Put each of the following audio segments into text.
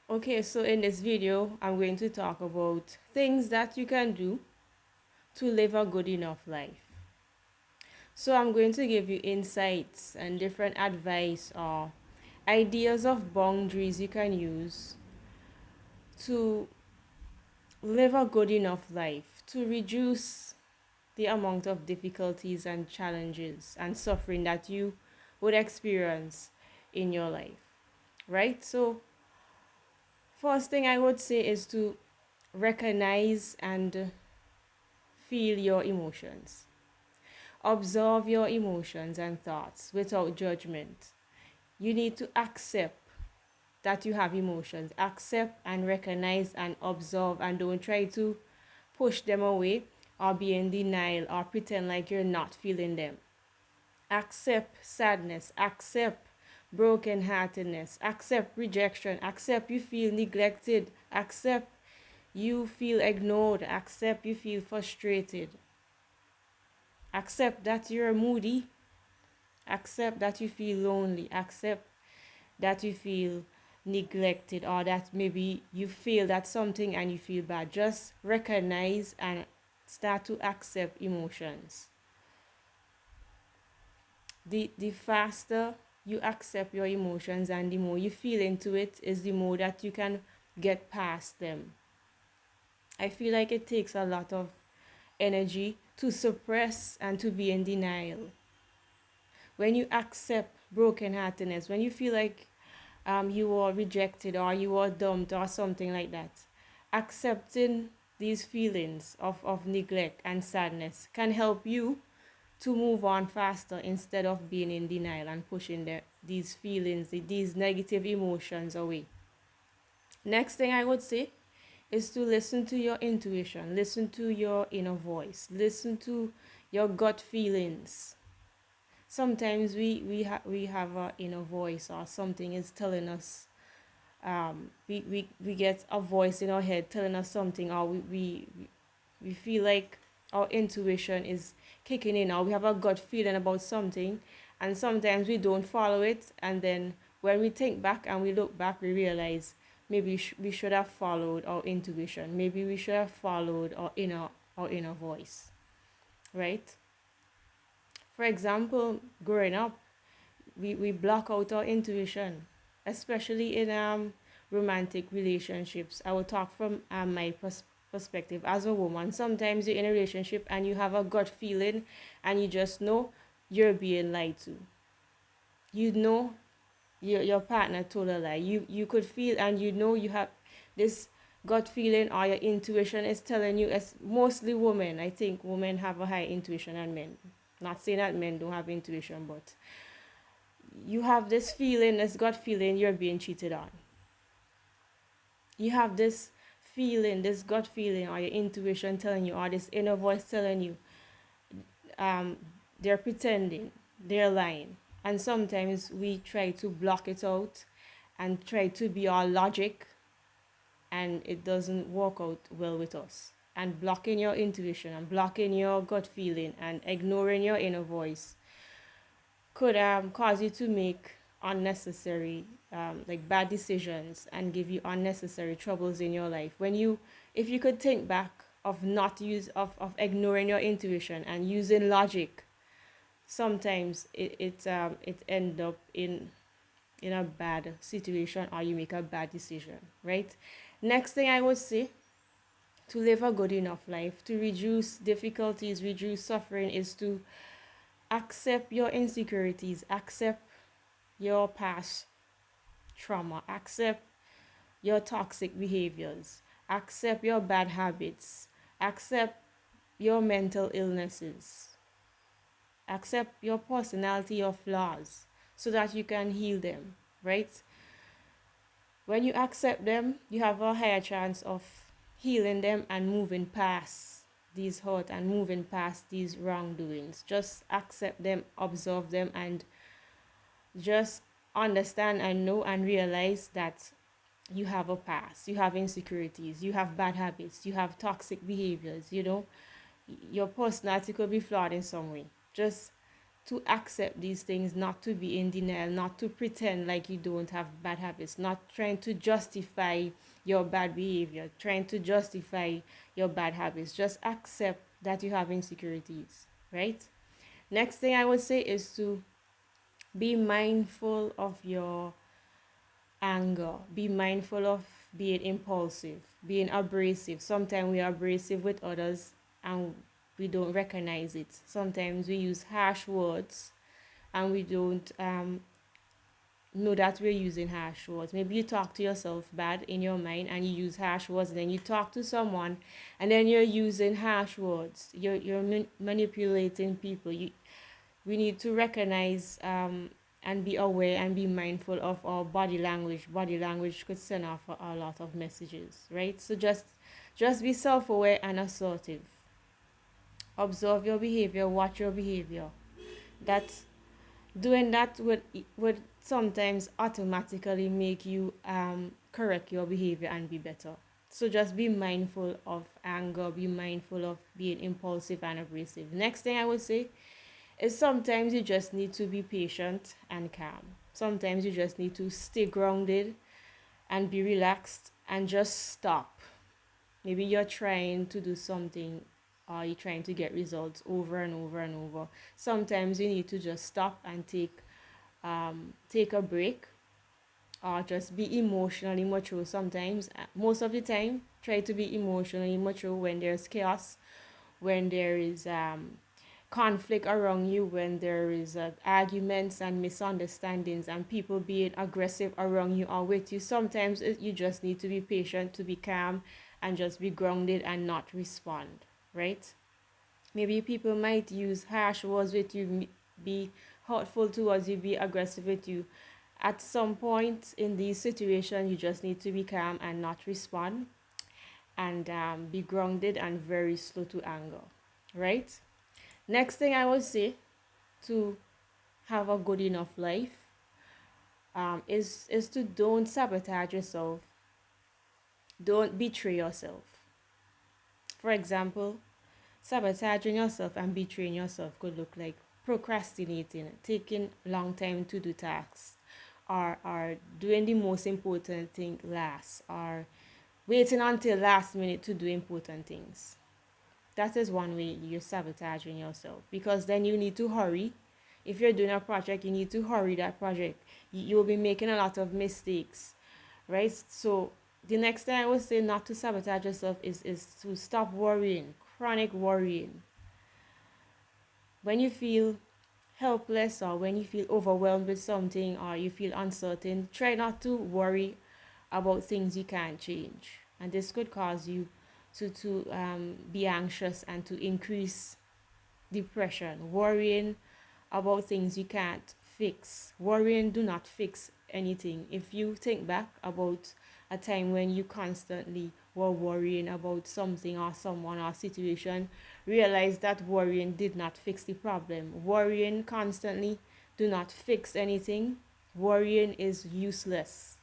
Okay, so in this video, I'm going to talk about things that you can do to live a good enough life. So I'm going to give you insights and different advice or ideas of boundaries you can use to live a good enough life, to reduce the amount of difficulties and challenges and suffering that you would experience in your life, right? So, first thing I would say is to recognize and feel your emotions. Observe your emotions and thoughts without judgment. You need to accept that you have emotions. Accept and recognize and observe, and don't try to push them away or be in denial or pretend like you're not feeling them. Accept sadness. Accept brokenheartedness. Accept rejection. Accept you feel neglected. Accept you feel ignored. Accept you feel frustrated. Accept that you're moody. Accept that you feel lonely. Accept that you feel neglected or that maybe you feel that something and you feel bad. Just recognize and start to accept emotions. The faster you accept your emotions and the more you feel into it is the more that you can get past them. I feel like it takes a lot of energy to suppress and to be in denial. When you accept brokenheartedness, when you feel like you are rejected or you are dumped or something like that, accepting these feelings of neglect and sadness can help you to move on faster instead of being in denial and pushing these feelings, these negative emotions away. Next thing I would say is to listen to your intuition, listen to your inner voice, listen to your gut feelings. Sometimes we have a inner voice or something is telling us, we get a voice in our head telling us something, or we feel like our intuition is kicking in, or we have a gut feeling about something, and sometimes we don't follow it, and then when we think back and we look back, we realize maybe we should have followed our intuition, maybe we should have followed our inner voice, right? For example, growing up, we block out our intuition, especially in romantic relationships. I will talk from my perspective as a woman. Sometimes you're in a relationship and you have a gut feeling and you just know you're being lied to. You know your partner told a lie. You could feel and you know you have this gut feeling, or your intuition is telling you. As mostly women, I think women have a high intuition than men. Not saying that men don't have intuition, but you have this feeling, this gut feeling you're being cheated on. You have this feeling, this gut feeling, or your intuition telling you, or this inner voice telling you, um, they're pretending, they're lying. And sometimes we try to block it out and try to be our logic, and it doesn't work out well with us. And blocking your intuition and blocking your gut feeling and ignoring your inner voice could cause you to make unnecessary like bad decisions and give you unnecessary troubles in your life. When you If you could think back of not use of ignoring your intuition and using logic, sometimes it end up in a bad situation, or you make a bad decision, right? Next thing I would say, to live a good enough life, to reduce difficulties, reduce suffering, is to accept your insecurities, accept your past trauma, accept your toxic behaviors, accept your bad habits, accept your mental illnesses, accept your personality, your flaws, so that you can heal them, right? When you accept them, you have a higher chance of healing them and moving past these hurt and moving past these wrongdoings. Just accept them, observe them, and just understand and know and realize that you have a past, you have insecurities, you have bad habits, you have toxic behaviors, your personality could be flawed in some way. Just to accept these things, not to be in denial, not to pretend like you don't have bad habits, not trying to justify your bad behavior, trying to justify your bad habits. Just accept that you have insecurities, right? Next thing I would say is to be mindful of your anger. Be mindful of being impulsive, being abrasive. Sometimes we are abrasive with others and we don't recognize it. Sometimes we use harsh words and we don't know that we're using harsh words. Maybe you talk to yourself bad in your mind and you use harsh words, and then you talk to someone and then you're using harsh words. You're manipulating people. We need to recognize and be aware and be mindful of our body language. Body language could send off a lot of messages, right? So just be self-aware and assertive. Observe your behavior, watch your behavior. That doing that would sometimes automatically make you correct your behavior and be better. So just be mindful of anger, be mindful of being impulsive and abrasive. Next thing I would say is sometimes you just need to be patient and calm. Sometimes you just need to stay grounded and be relaxed and just stop. Maybe you're trying to do something or you're trying to get results over and over and over. Sometimes you need to just stop and take a break or just be emotionally mature sometimes. Most of the time, try to be emotionally mature when there's chaos, when there is conflict around you, when there is arguments and misunderstandings and people being aggressive around you or with you. Sometimes you just need to be patient, to be calm, and just be grounded and not respond, right? Maybe people might use harsh words with you, be hurtful towards you, be aggressive with you. At some point in these situations, you just need to be calm and not respond, and be grounded and very slow to anger, right? Next thing I would say to have a good enough life is to don't sabotage yourself, don't betray yourself. For example, sabotaging yourself and betraying yourself could look like procrastinating, taking long time to do tasks, or doing the most important thing last, or waiting until last minute to do important things. That is one way you're sabotaging yourself, because then you need to hurry. If you're doing a project, you need to hurry that project. You'll be making a lot of mistakes, right? So the next thing I would say not to sabotage yourself is to stop worrying, chronic worrying. When you feel helpless or when you feel overwhelmed with something or you feel uncertain, try not to worry about things you can't change. And this could cause you to be anxious and to increase depression. Worrying about things you can't fix. Worrying do not fix anything. If you think back about a time when you constantly were worrying about something or someone or situation, realize that worrying did not fix the problem. Worrying constantly do not fix anything. Worrying is useless.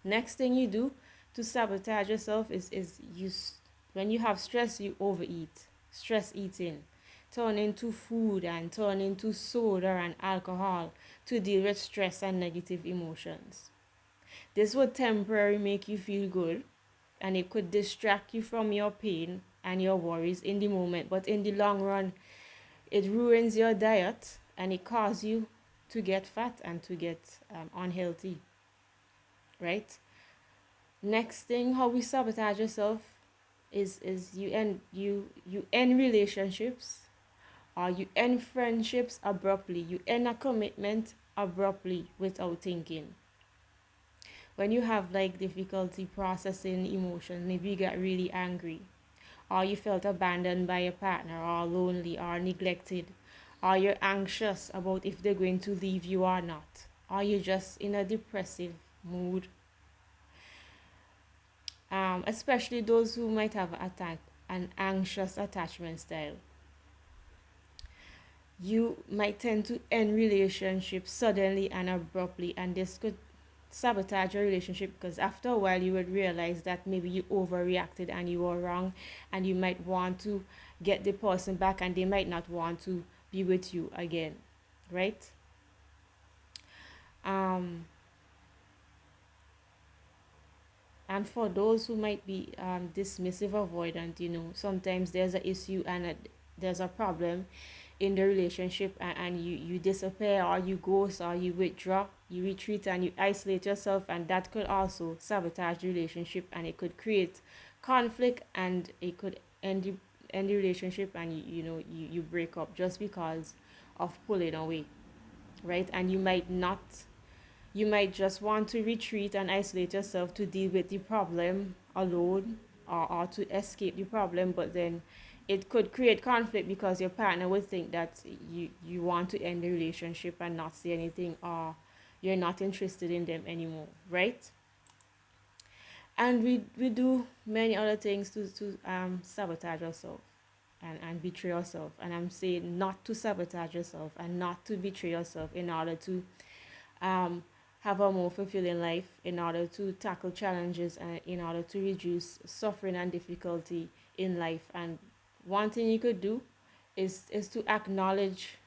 Next thing you do to sabotage yourself is when you have stress, you overeat. Stress eating turn into food and turn into soda and alcohol to deal with stress and negative emotions. This would temporarily make you feel good and it could distract you from your pain and your worries in the moment, but in the long run it ruins your diet and it causes you to get fat and to get unhealthy, right? Next thing, how we sabotage yourself is you end relationships or you end friendships abruptly. You end a commitment abruptly without thinking. When you have like difficulty processing emotions, maybe you get really angry, or you felt abandoned by your partner, or lonely, or neglected, or you're anxious about if they're going to leave you or not, or you're just in a depressive mood. Especially those who might have an anxious attachment style. You might tend to end relationships suddenly and abruptly, and this could sabotage your relationship because after a while you would realize that maybe you overreacted and you were wrong, and you might want to get the person back and they might not want to be with you again, right? um and for those who might be dismissive, avoidant, sometimes there's an issue and there's a problem in the relationship, and you disappear, or you ghost, or you withdraw, you retreat, and you isolate yourself, and that could also sabotage the relationship, and it could create conflict, and it could end the relationship, and you break up just because of pulling away, right? And you might just want to retreat and isolate yourself to deal with the problem alone, or to escape the problem, but then it could create conflict because your partner would think that you want to end the relationship and not say anything, or you're not interested in them anymore, right? And we do many other things to sabotage ourselves and betray ourselves. And I'm saying not to sabotage yourself and not to betray yourself in order to um, have a more fulfilling life, in order to tackle challenges, and in order to reduce suffering and difficulty in life. And one thing you could do is to acknowledge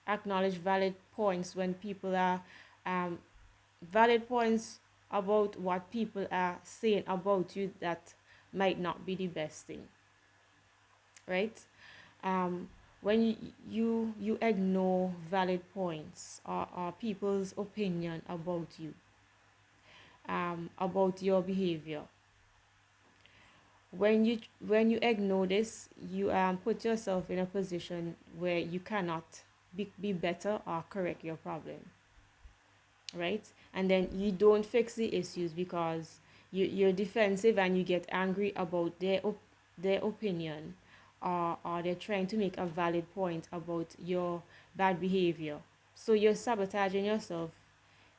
valid points when people are um, valid points about what people are saying about you that might not be the best thing, right? um, when you ignore valid points, or people's opinion about your behavior, when you ignore this, you put yourself in a position where you cannot be better or correct your problem, right? And then you don't fix the issues because you're defensive, and you get angry about their opinion, or they're trying to make a valid point about your bad behavior. So you're sabotaging yourself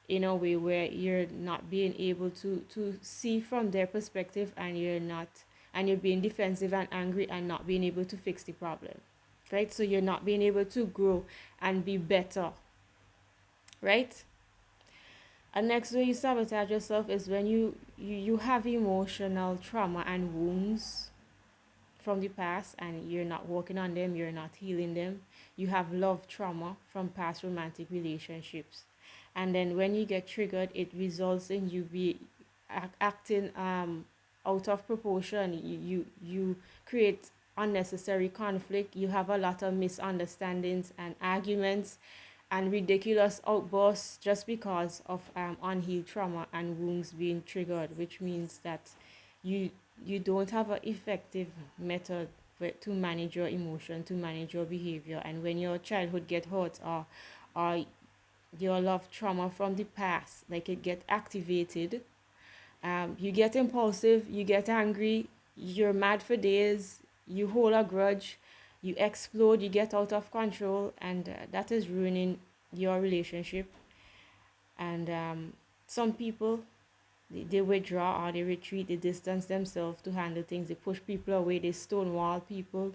in a way where you're not being able to see from their perspective, and you're being defensive and angry and not being able to fix the problem, right? So you're not being able to grow and be better, right? And next way you sabotage yourself is when you have emotional trauma and wounds from the past, and you're not working on them, you're not healing them. You have love trauma from past romantic relationships. And then when you get triggered, it results in you be acting out of proportion. You create unnecessary conflict. You have a lot of misunderstandings and arguments and ridiculous outbursts just because of unhealed trauma and wounds being triggered, which means that you you don't have an effective method to manage your emotion, to manage your behavior. And when your childhood get hurt, or your love trauma from the past, like it get activated, you get impulsive, you get angry, you're mad for days, you hold a grudge, you explode, you get out of control, and that is ruining your relationship. And some people, they withdraw, or they retreat, they distance themselves to handle things, they push people away, they stonewall people.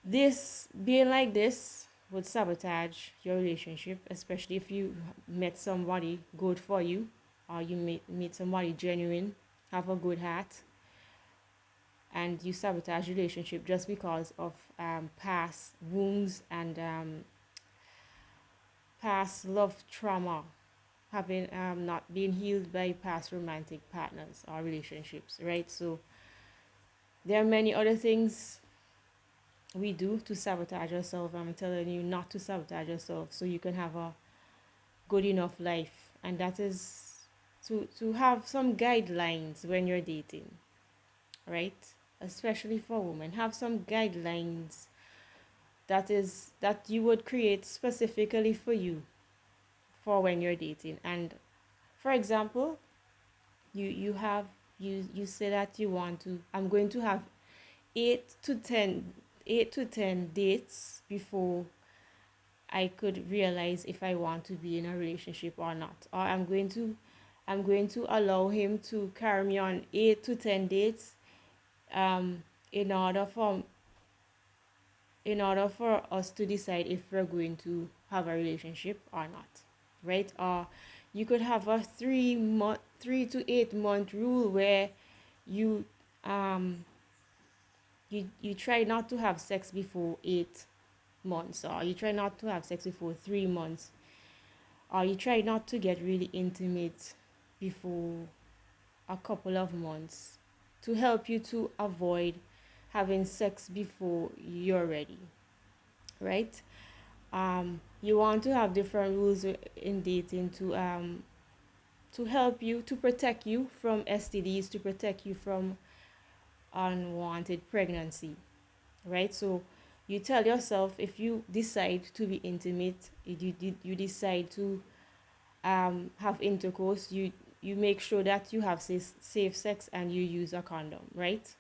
This being like this would sabotage your relationship, especially if you met somebody good for you, or you meet somebody genuine, have a good heart, and you sabotage relationship just because of past wounds and past love trauma, having not been healed by past romantic partners or relationships, right? So there are many other things we do to sabotage ourselves. I'm telling you not to sabotage yourself so you can have a good enough life. And that is to have some guidelines when you're dating, right? Especially for women. Have some guidelines that you would create specifically for you for when you're dating. And for example, you have you say that you want to I'm going to have 8 to 10 dates before I could realize if I want to be in a relationship or not. Or I'm going to allow him to carry me on 8 to 10 dates um in order for us to decide if we're going to have a relationship or not, right? Or you could have a 3 to 8 month rule where you um you try not to have sex before 8 months, or you try not to have sex before 3 months, or you try not to get really intimate before a couple of months, to help you to avoid having sex before you're ready, right? You want to have different rules in dating to help you, to protect you from STDs, to protect you from unwanted pregnancy, right? So you tell yourself, if you decide to be intimate, you decide to have intercourse, you make sure that you have safe sex and you use a condom, right?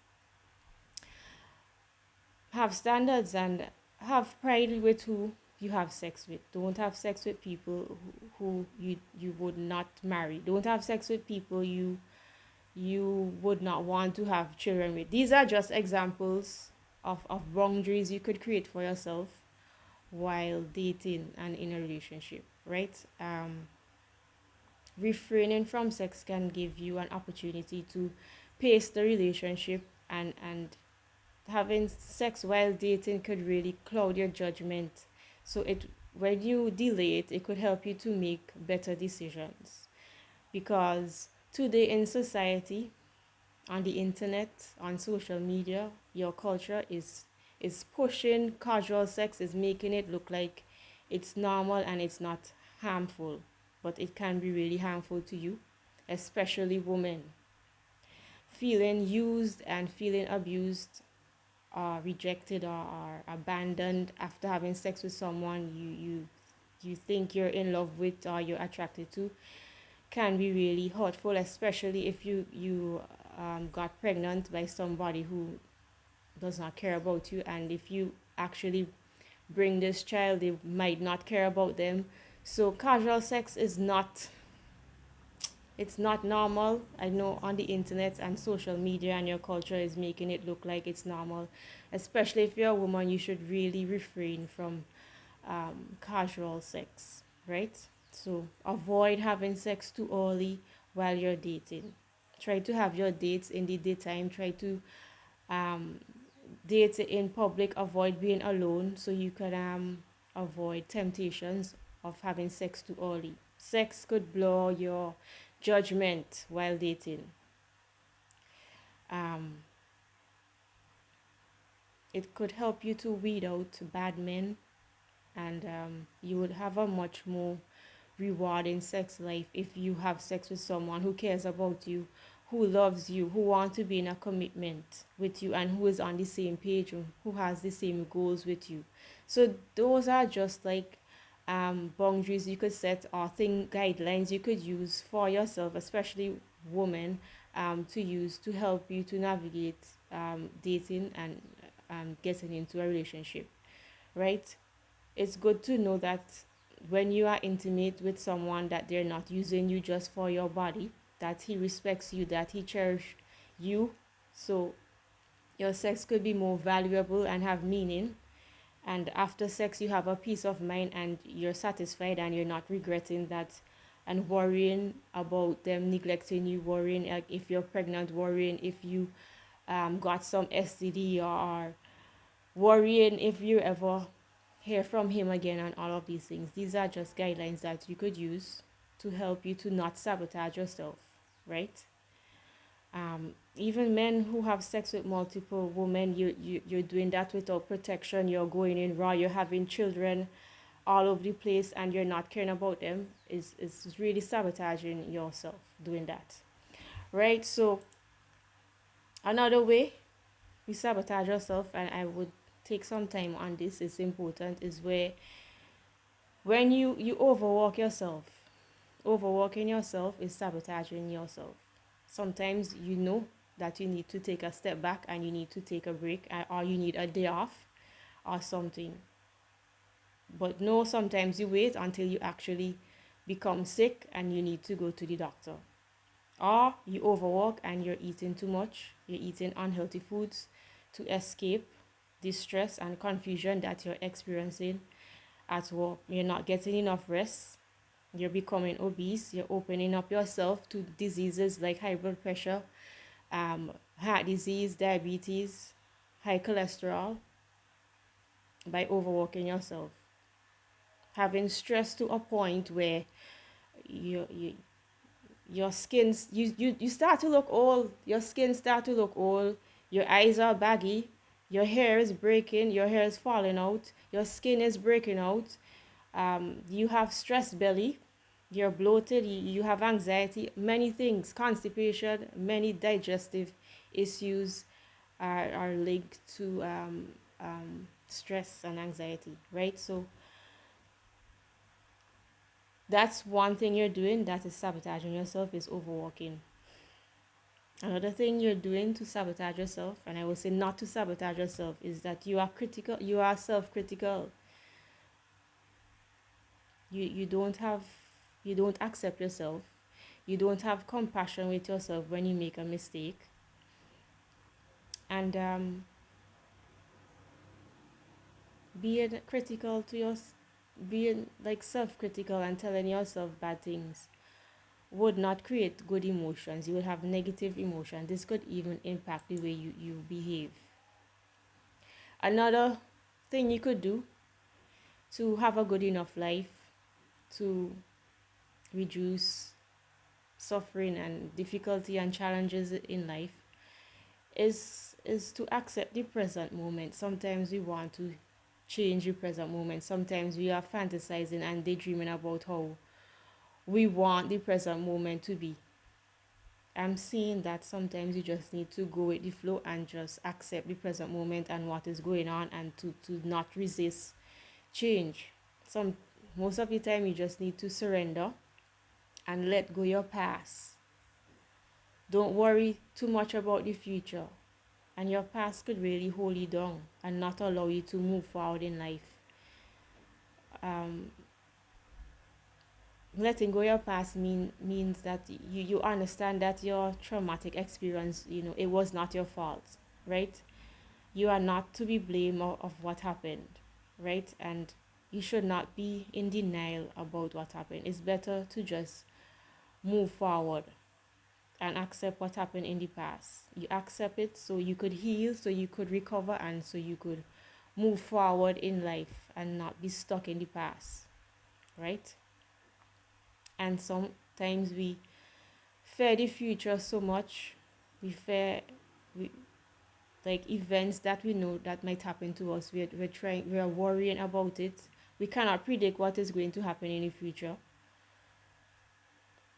Have standards and have pride with who you have sex with. Don't have sex with people who you would not marry. Don't have sex with people you would not want to have children with. These are just examples of boundaries you could create for yourself while dating and in a relationship, right? Refraining from sex can give you an opportunity to pace the relationship, and having sex while dating could really cloud your judgment. So it when you delay it, it could help you to make better decisions. Because today in society, on the internet, on social media, your culture is pushing casual sex, is making it look like it's normal and it's not harmful, but it can be really harmful to you, especially women. Feeling used and feeling abused, rejected, or abandoned after having sex with someone you think you're in love with or you're attracted to, can be really hurtful, especially if you got pregnant by somebody who does not care about you, and if you actually bring this child, they might not care about them. So casual sex is not, it's not normal. I know on the internet and social media and your culture is making it look like it's normal. Especially if you're a woman, you should really refrain from casual sex, right? So avoid having sex too early while you're dating. Try to have your dates in the daytime. Try to um, date in public. Avoid being alone so you can avoid temptations of having sex too early. Sex could blur your judgment while dating. Um, it could help you to weed out bad men, and you would have a much more rewarding sex life if you have sex with someone who cares about you, who loves you, who wants to be in a commitment with you, and who is on the same page, or who has the same goals with you. So those are just like boundaries you could set, or thing guidelines you could use for yourself, especially women, to use to help you to navigate dating and getting into a relationship, right? It's good to know that when you are intimate with someone, that they're not using you just for your body, that he respects you, that he cherishes you. So your sex could be more valuable and have meaning, and after sex you have a peace of mind and you're satisfied and you're not regretting that and worrying about them neglecting you, worrying like if you're pregnant, worrying if you got some STD, or worrying if you ever hear from him again, and all of these things. These are just guidelines that you could use to help you to not sabotage yourself, right? Even men who have sex with multiple women, you're doing that without protection. You're going in raw, you're having children all over the place, and you're not caring about them, is really sabotaging yourself doing that, right? So another way we sabotage yourself, and I would take some time on this, it's important, is where when you overwork yourself. Overworking yourself is sabotaging yourself. Sometimes you know that you need to take a step back and you need to take a break, or you need a day off or something. But no, sometimes you wait until you actually become sick and you need to go to the doctor. Or you overwork and you're eating too much, you're eating unhealthy foods to escape the stress and confusion that you're experiencing at work. You're not getting enough rest, you're becoming obese, you're opening up yourself to diseases like high blood pressure, heart disease, diabetes, high cholesterol, by overworking yourself, having stress to a point where you your skins you start to look old, your skin start to look old, your eyes are baggy, your hair is breaking, your hair is falling out, your skin is breaking out, you have stress belly, you're bloated, you have anxiety, many things, constipation, many digestive issues are linked to stress and anxiety, right? So that's one thing you're doing that is sabotaging yourself, is overworking. Another thing you're doing to sabotage yourself, and I will say not to sabotage yourself, is that you are critical, you are self-critical. You don't have, you don't accept yourself. You don't have compassion with yourself when you make a mistake. And being critical to your, being like self-critical and telling yourself bad things would not create good emotions. You would have negative emotions. This could even impact the way you behave. Another thing you could do to have a good enough life, to reduce suffering and difficulty and challenges in life, is to accept the present moment. Sometimes we want to change the present moment. Sometimes we are fantasizing and daydreaming about how we want the present moment to be. I'm seeing that sometimes you just need to go with the flow and just accept the present moment and what is going on, and to not resist change. Some Most of the time you just need to surrender and let go your past. Don't worry too much about the future. And your past could really hold you down and not allow you to move forward in life. Um, Letting go your past means that you understand that your traumatic experience, it was not your fault, right? You are not to be blamed of what happened, right? And you should not be in denial about what happened. It's better to just move forward and accept what happened in the past. You accept it so you could heal, so you could recover, and so you could move forward in life and not be stuck in the past, right? And sometimes we fear the future so much. We fear, we, like, events that we know that might happen to us. We are worrying about it. We cannot predict what is going to happen in the future.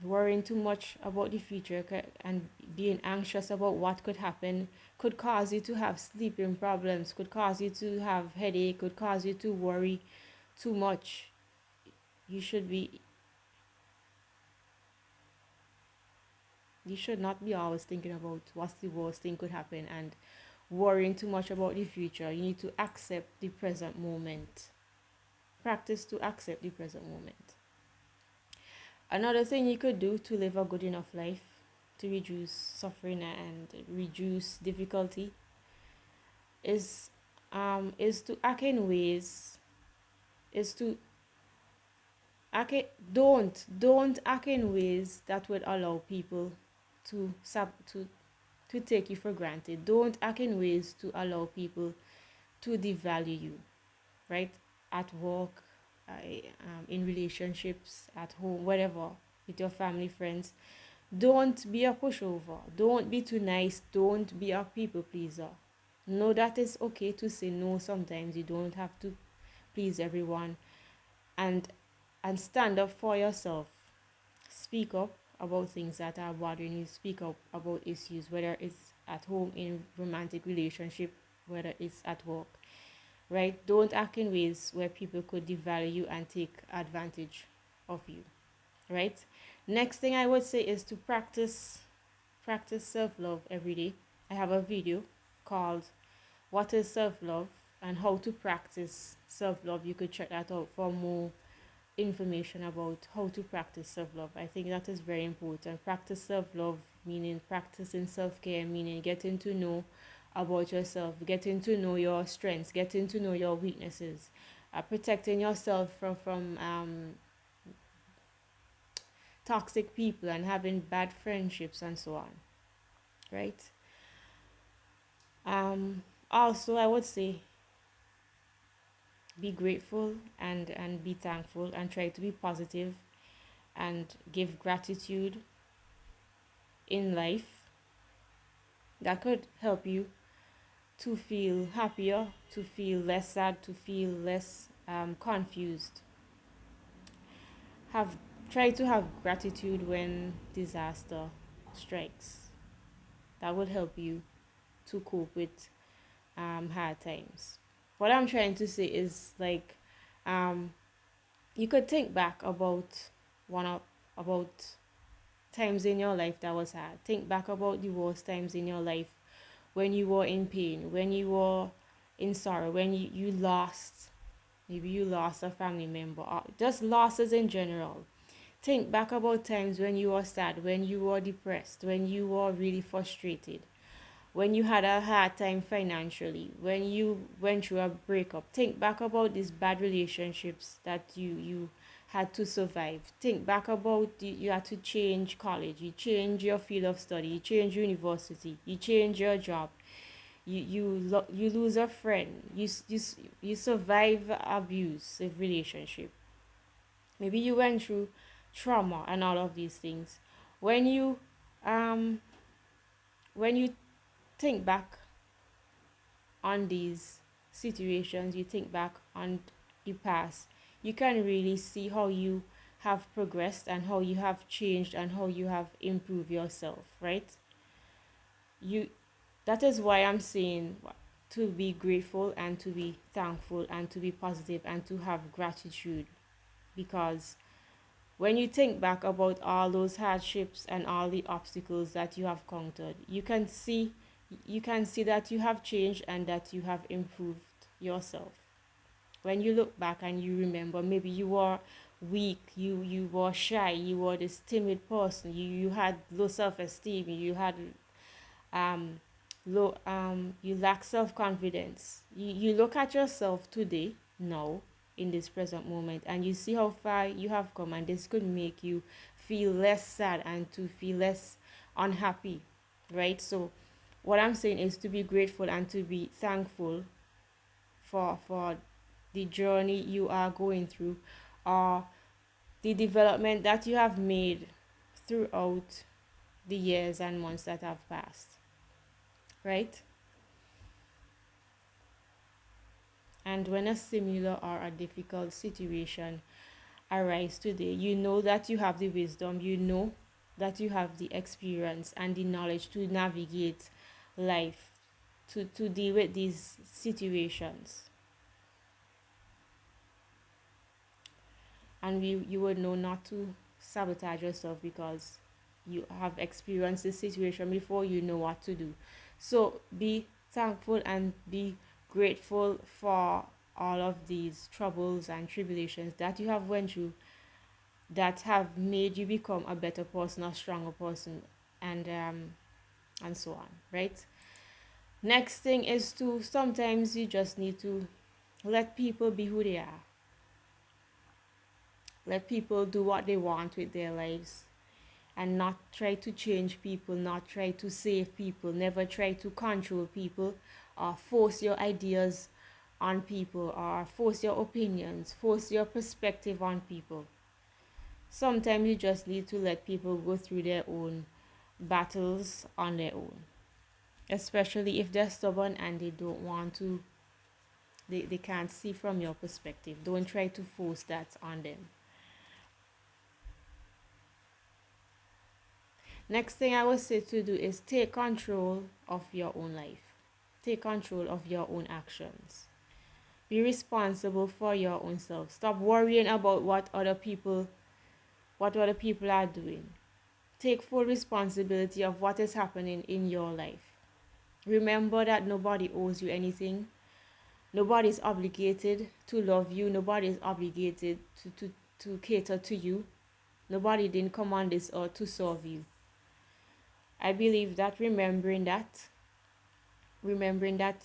Worrying too much about the future and being anxious about what could happen could cause you to have sleeping problems, could cause you to have headache, could cause you to worry too much. You should be, you should not be always thinking about what's the worst thing could happen and worrying too much about the future. You need to accept the present moment. Practice to accept the present moment. Another thing you could do to live a good enough life, to reduce suffering and reduce difficulty, is to act in ways, is to don't act in ways that would allow people to to take you for granted. Don't act in ways to allow people to devalue you, right? At work, in relationships, at home, whatever, with your family, friends. Don't be a pushover. Don't be too nice. Don't be a people pleaser. Know that it's okay to say no sometimes. You don't have to please everyone. And stand up for yourself. Speak up about things that are bothering you. Speak up about issues, whether it's at home, in romantic relationship, whether it's at work, right? Don't act in ways where people could devalue you and take advantage of you, right? Next thing I would say is to practice self-love every day. I have a video called What is Self-Love and How to Practice Self-Love. You could check that out for more information about how to practice self-love. I think that is very important. Practice self-love meaning practicing self-care, meaning getting to know about yourself, getting to know your strengths, getting to know your weaknesses, protecting yourself from toxic people and having bad friendships and so on, right? Also, I would say be grateful and be thankful and try to be positive and give gratitude in life, that could help you to feel happier, to feel less sad, to feel less confused. Have Try to have gratitude when disaster strikes. That would help you to cope with hard times. What I'm trying to say is like, um, you could think back one of about times in your life that was hard. Think back about the worst times in your life when you were in pain, when you were in sorrow, when you lost, maybe you lost a family member, or just losses in general. Think back about times when you were sad, when you were depressed, when you were really frustrated, when you had a hard time financially, when you went through a breakup. Think back about these bad relationships that you had to survive. Think back about you had to change college, you change your field of study, you change university, you change your job, you lose a friend, you survive abusive relationship. Maybe you went through trauma and all of these things. When you um when you think back on these situations, you think back on the past, you can really see how you have progressed and how you have changed and how you have improved yourself, right? You That is why I'm saying to be grateful and to be thankful and to be positive and to have gratitude, because when you think back about all those hardships and all the obstacles that you have conquered, you can see that you have changed and that you have improved yourself. When you look back and you remember, maybe you were weak, you were shy, you were this timid person, you had low self-esteem, you had um low you lack self-confidence. You look at yourself today, now, in this present moment, and you see how far you have come, and this could make you feel less sad and to feel less unhappy, right? So what I'm saying is to be grateful and to be thankful for the journey you are going through, or the development that you have made throughout the years and months that have passed, right? And when a similar or a difficult situation arises today, you know that you have the wisdom, you know that you have the experience and the knowledge to navigate life, to deal with these situations. And you would know not to sabotage yourself because you have experienced this situation before, you know what to do. So be thankful and be grateful for all of these troubles and tribulations that you have went through, that have made you become a better person, a stronger person, and so on, right? Next thing is to sometimes you just need to let people be who they are. Let people do what they want with their lives, and not try to change people, not try to save people, never try to control people or force your ideas on people or force your opinions, force your perspective on people. Sometimes you just need to let people go through their own battles on their own, especially if they're stubborn and they don't want to, they can't see from your perspective. Don't try to force that on them. Next thing I would say to do is take control of your own life. Take control of your own actions. Be responsible for your own self. Stop worrying about what other people are doing. Take full responsibility of what is happening in your life. Remember that nobody owes you anything. Nobody is obligated to love you. Nobody is obligated to cater to you. Nobody didn't come on this earth to serve you. I believe that remembering that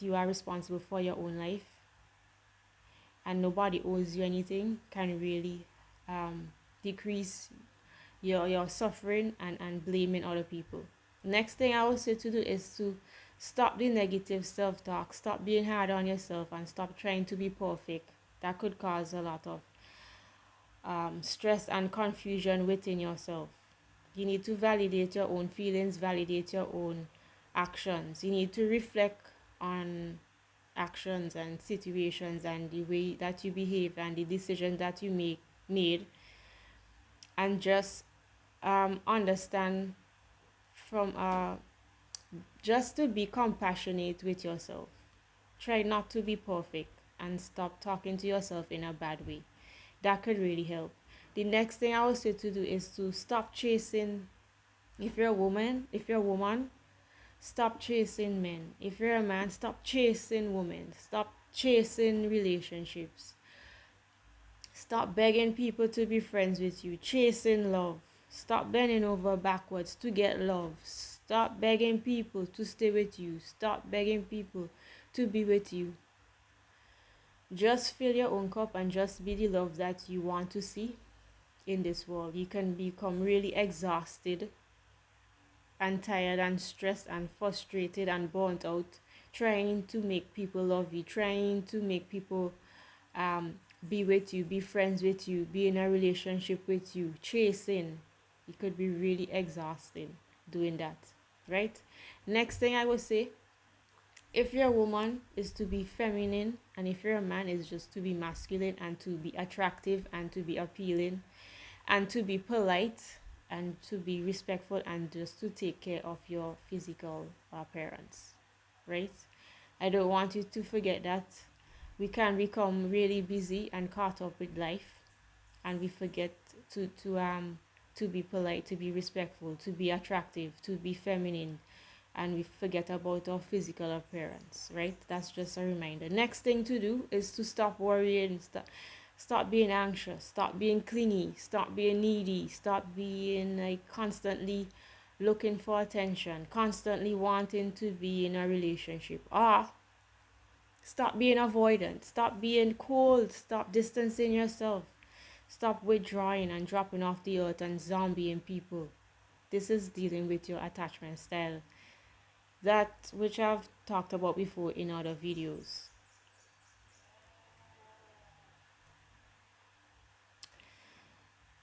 you are responsible for your own life and nobody owes you anything can really decrease your suffering and blaming other people. Next thing I would say to do is to stop the negative self-talk, stop being hard on yourself, and stop trying to be perfect. that could cause a lot of stress and confusion within yourself. You need to validate your own feelings, validate your own actions. You need to reflect on actions and situations and the way that you behave and the decisions that you made, and just understand from just to be compassionate with yourself. Try not to be perfect and stop talking to yourself in a bad way. That could really help. The next thing I would say to do is to stop chasing. If you're a woman, stop chasing men. If you're a man, stop chasing women. Stop chasing relationships. Stop begging people to be friends with you. Chasing love. Stop bending over backwards to get love. Stop begging people to stay with you. Stop begging people to be with you. Just fill your own cup and just be the love that you want to see in this world. You can become really exhausted and tired and stressed and frustrated and burnt out trying to make people love you, trying to make people um, be with you, be friends with you, be in a relationship with you, chasing. It could be really exhausting doing that, right? Next thing I would say, if you're a woman, is to be feminine, and if you're a man, is just to be masculine and to be attractive and to be appealing and to be polite and to be respectful and just to take care of your physical appearance, right? I don't want you to forget that. We can become really busy and caught up with life, and we forget to be polite, to be respectful, to be attractive, to be feminine, and we forget about our physical appearance, right? That's just a reminder. Next thing to do is to stop worrying, stop being anxious, stop being clingy, stop being needy, stop being like constantly looking for attention, constantly wanting to be in a relationship. Stop being avoidant, stop being cold, stop distancing yourself, stop withdrawing and dropping off the earth and zombieing people. This is dealing with your attachment style, that which I've talked about before in other videos.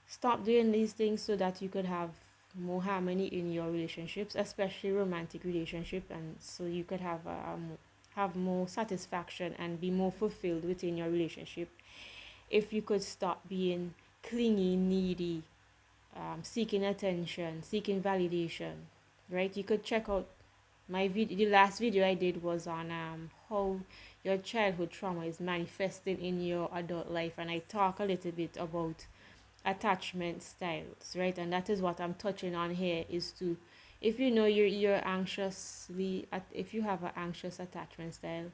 Stop doing these things so that you could have more harmony in your relationships, especially romantic relationship, and so you could have more satisfaction and be more fulfilled within your relationship. If you could stop being clingy, needy, seeking attention, seeking validation, right? You could check out my video. The last video I did was on how your childhood trauma is manifesting in your adult life, and I talk a little bit about attachment styles, right? And that is what I'm touching on here, is to, if you know you're if you have an anxious attachment style,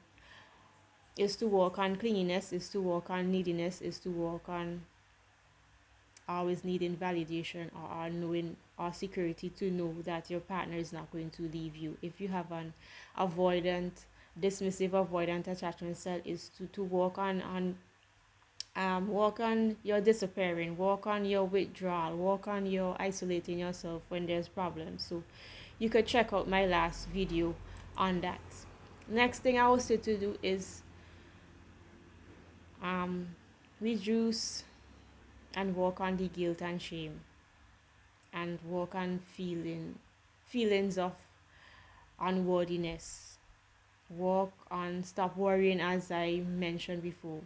is to work on clinginess, is to work on neediness, is to work on always needing validation, or knowing or security to know that your partner is not going to leave you. If you have an avoidant, dismissive avoidant attachment style, is to work on your disappearing, work on your withdrawal, work on your isolating yourself when there's problems. So you could check out my last video on that. Next thing I will say to do is um, reduce and work on the guilt and shame, and work on feelings of unworthiness. Work on stop worrying, as I mentioned before.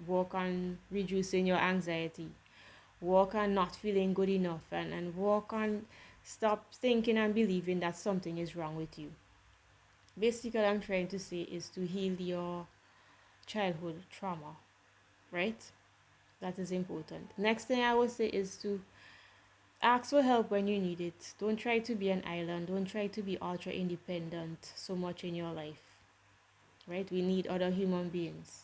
Work on reducing your anxiety. Work on not feeling good enough, and work on stop thinking and believing that something is wrong with you. Basically, what I'm trying to say is to heal your childhood trauma, right? That is important. Next thing I would say is to ask for help when you need it. Don't try to be an island. Don't try to be ultra independent so much in your life, right? We need other human beings.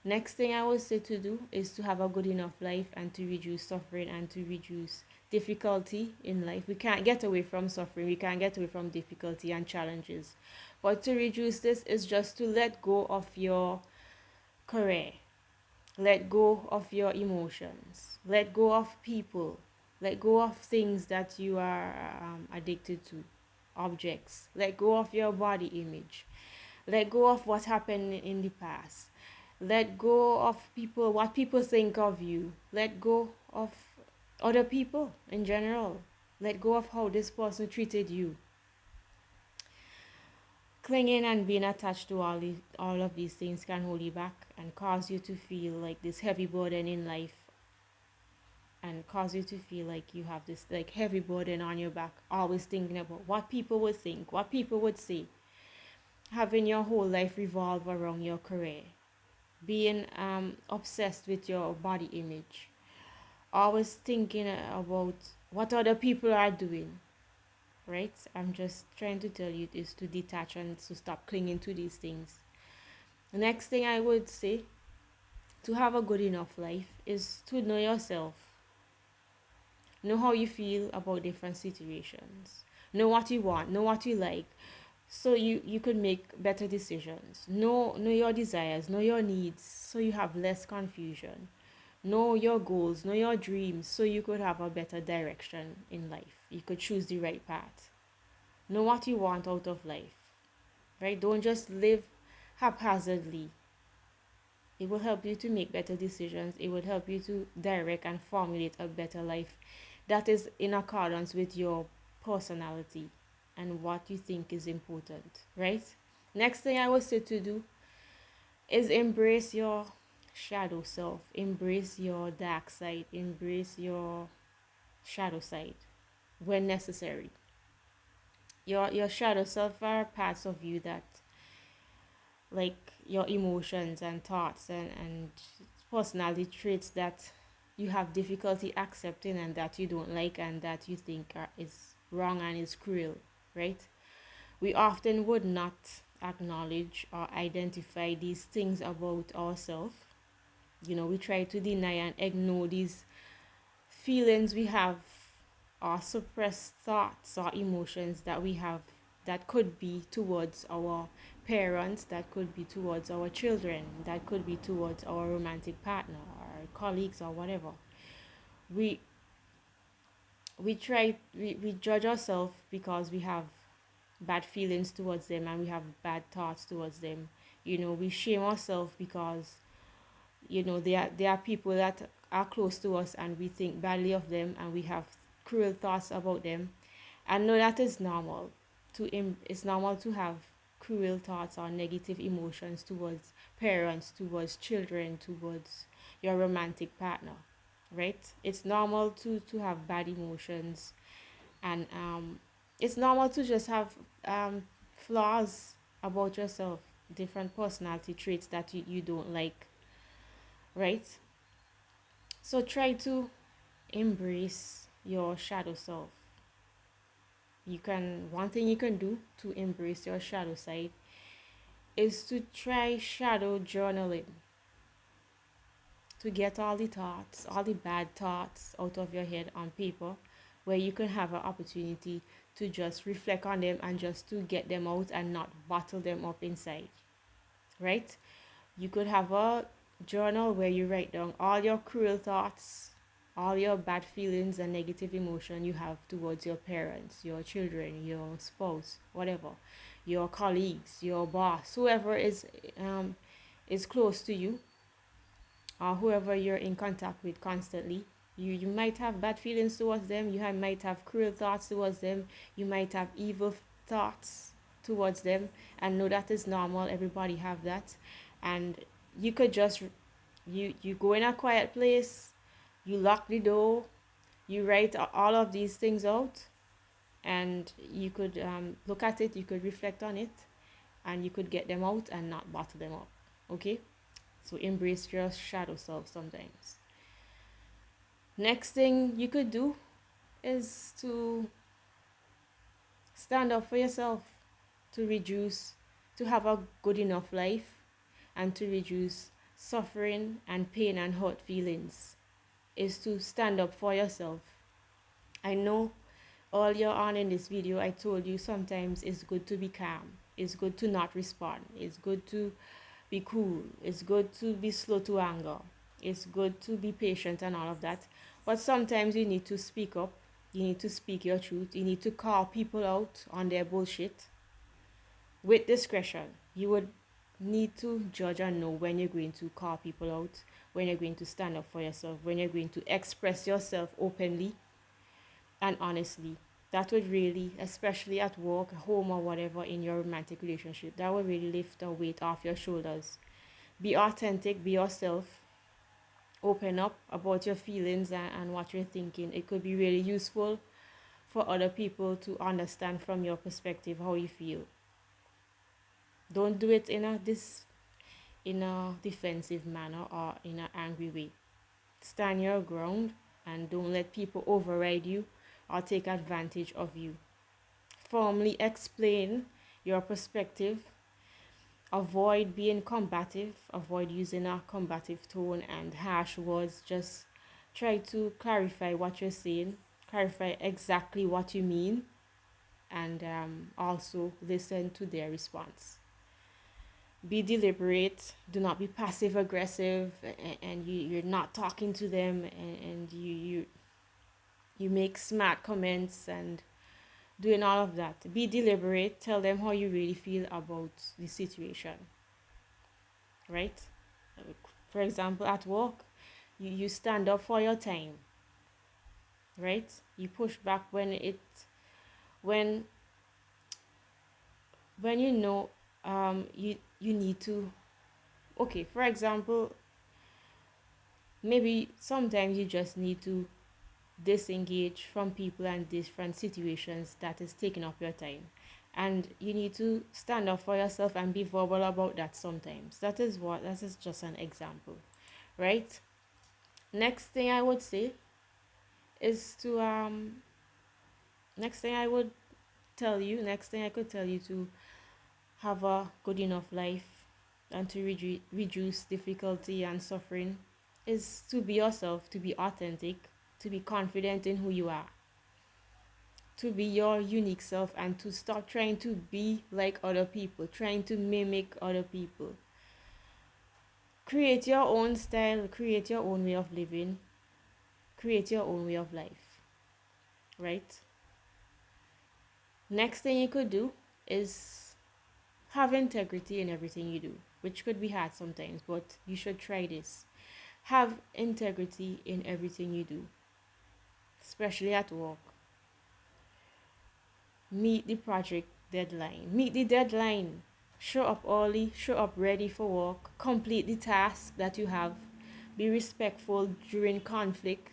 Next thing I would say to do is to have a good enough life and to reduce suffering and to reduce difficulty in life. We can't get away from suffering. We can't get away from difficulty and challenges. But to reduce this is just to let go of your career. Let go of your emotions. Let go of people. Let go of things that you are addicted to, objects. Let go of your body image. Let go of what happened in the past. Let go of people, what people think of you. Let go of other people in general. Let go of how this person treated you. Clinging and being attached to all of these things can hold you back and cause you to feel like this heavy burden in life, and cause you to feel like you have this like heavy burden on your back, always thinking about what people would think, what people would say. Having your whole life revolve around your career, being obsessed with your body image, always thinking about what other people are doing, right? I'm just trying to tell you is to detach and to stop clinging to these things. The next thing I would say to have a good enough life is to know yourself, know how you feel about different situations, know what you want, know what you like, so you could make better decisions. Know your desires, know your needs, so you have less confusion. Know your goals, know your dreams, so you could have a better direction in life. You could choose the right path. Know what you want out of life, right? Don't just live haphazardly. It will help you to make better decisions. It will help you to direct and formulate a better life that is in accordance with your personality and what you think is important, right? Next thing I would say to do is embrace your shadow self, embrace your dark side, embrace your shadow side when necessary. Your shadow self are parts of you that, like your emotions and thoughts and personality traits that you have difficulty accepting and that you don't like and that you think is wrong and is cruel, right? We often would not acknowledge or identify these things about ourselves. We try to deny and ignore these feelings we have, or suppressed thoughts or emotions that we have, that could be towards our parents, that could be towards our children, that could be towards our romantic partner or colleagues or whatever. We we judge ourselves because we have bad feelings towards them and we have bad thoughts towards them. We shame ourselves because there are people that are close to us and we think badly of them and we have cruel thoughts about them. And no, that is normal. It's normal to have cruel thoughts or negative emotions towards parents, towards children, towards your romantic partner, right? It's normal to have bad emotions, and it's normal to just have flaws about yourself, different personality traits that you don't like, right? So try to embrace your shadow self. One thing you can do to embrace your shadow side is to try shadow journaling, to get all the thoughts, all the bad thoughts out of your head on paper, where you can have an opportunity to just reflect on them and just to get them out and not bottle them up inside, right? You could have a journal where you write down all your cruel thoughts, all your bad feelings and negative emotion you have towards your parents, your children, your spouse, whatever, your colleagues, your boss, whoever is close to you, or whoever you're in contact with constantly. You might have bad feelings towards them, might have cruel thoughts towards them, you might have evil thoughts towards them, and know that is normal. Everybody have that. And you could just you go in a quiet place, you lock the door, you write all of these things out, and you could look at it, you could reflect on it, and you could get them out and not bottle them up. Okay, so embrace your shadow self sometimes. Next thing you could do is to stand up for yourself, to reduce, to have a good enough life, and to reduce suffering and pain and hurt feelings, is to stand up for yourself. I know earlier on in this video I told you sometimes it's good to be calm, it's good to not respond, it's good to be cool, it's good to be slow to anger, it's good to be patient and all of that. But sometimes you need to speak up, you need to speak your truth, you need to call people out on their bullshit with discretion. You would need to judge and know when you're going to call people out, when you're going to stand up for yourself, when you're going to express yourself openly and honestly. That would really, especially at work, home, or whatever in your romantic relationship, that would really lift the weight off your shoulders. Be authentic, be yourself, open up about your feelings and what you're thinking. It could be really useful for other people to understand from your perspective how you feel. Don't do it in a defensive manner or in an angry way. Stand your ground and don't let people override you or take advantage of you. Firmly explain your perspective. Avoid being combative, avoid using a combative tone and harsh words. Just try to clarify what you're saying, clarify exactly what you mean, and also listen to their response. Be deliberate, do not be passive aggressive, and you're not talking to them, and you make smart comments and doing all of that. Be deliberate, tell them how you really feel about the situation, right? For example, at work, you stand up for your time, right? You push back when when you know you need to. Okay, for example, maybe sometimes you just need to disengage from people and different situations that is taking up your time, and you need to stand up for yourself and be verbal about that. Sometimes that is just an example, right? Next thing I would say is to next thing I would next thing I could tell you to have a good enough life and to reduce difficulty and suffering is to be yourself, to be authentic, to be confident in who you are, to be your unique self, and to stop trying to be like other people, trying to mimic other people. Create your own style, create your own way of living, create your own way of life, right? Next thing you could do is have integrity in everything you do, which could be hard sometimes, but you should try this. Have integrity in everything you do, especially at work. Meet the project deadline. Meet the deadline. Show up early, show up ready for work, complete the task that you have. Be respectful during conflict.